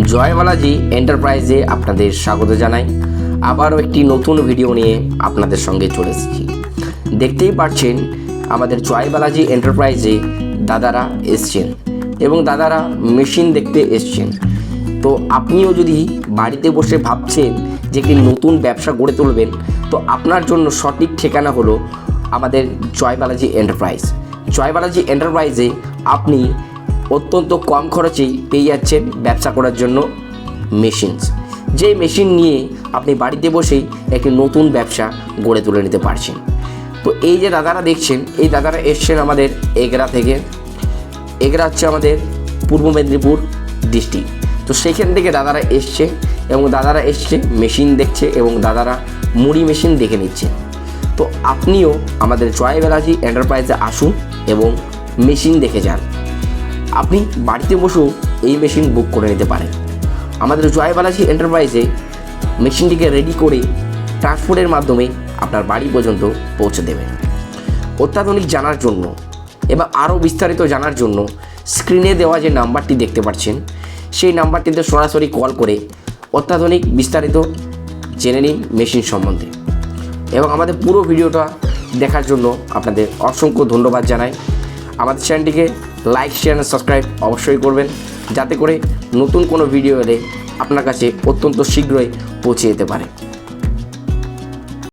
জয়বালাজি এন্টারপ্রাইজে আপনাদের স্বাগত জানাই। আবারও একটি নতুন ভিডিও নিয়ে আপনাদের সঙ্গে চলে এসেছি। দেখতেই পাচ্ছেন আমাদের জয়বালাজি এন্টারপ্রাইজে দাদারা এসছেন এবং দাদারা মেশিন দেখতে এসছেন। তো আপনিও যদি বাড়িতে বসে ভাবছেন যে একটি নতুন ব্যবসা গড়ে তুলবেন, তো আপনার জন্য সঠিক ঠিকানা হলো আমাদের জয়বালাজি এন্টারপ্রাইজ। জয়বালাজি এন্টারপ্রাইজে আপনি অত্যন্ত কম খরচেই পেয়ে যাচ্ছেন ব্যবসা করার জন্য মেশিনস, যে মেশিন নিয়ে আপনি বাড়িতে বসেই একটি নতুন ব্যবসা গড়ে তুলে নিতে পারছেন। তো এই যে দাদারা দেখছেন, এই দাদারা এসছেন আমাদের এগরা থেকে। এগরা হচ্ছে আমাদের পূর্ব মেদিনীপুর ডিস্ট্রিক্ট। তো সেখান থেকে দাদারা এসছে এবং দাদারা এসছে মেশিন দেখছে এবং দাদারা মুড়ি মেশিন দেখে নিচ্ছে। তো আপনিও আমাদের জয়বালাজি এন্টারপ্রাইজে আসুন এবং মেশিন দেখে যান। আপনি বাড়িতে বসেও এই মেশিন বুক করে নিতে পারেন। আমাদের জয়বালাজি এন্টারপ্রাইজে মেশিনটিকে রেডি করে ট্রান্সপোর্টের মাধ্যমে আপনার বাড়ি পর্যন্ত পৌঁছে দেবেন। অত্যাধুনিক জানার জন্য এবং আরও বিস্তারিত জানার জন্য স্ক্রিনে দেওয়া যে নাম্বারটি দেখতে পাচ্ছেন, সেই নাম্বারটিতে সরাসরি কল করে অত্যাধুনিক বিস্তারিত জেনে নিন মেশিন সম্বন্ধে। এবং আমাদের পুরো ভিডিওটা দেখার জন্য আপনাদের অসংখ্য ধন্যবাদ জানাই। আমাদের চ্যানেলটিকে লাইক, শেয়ার এবং সাবস্ক্রাইব অবশ্যই করবেন, যাতে করে নতুন কোনো ভিডিও এলে আপনার কাছে অত্যন্ত শীঘ্রই পৌঁছে যেতে পারে।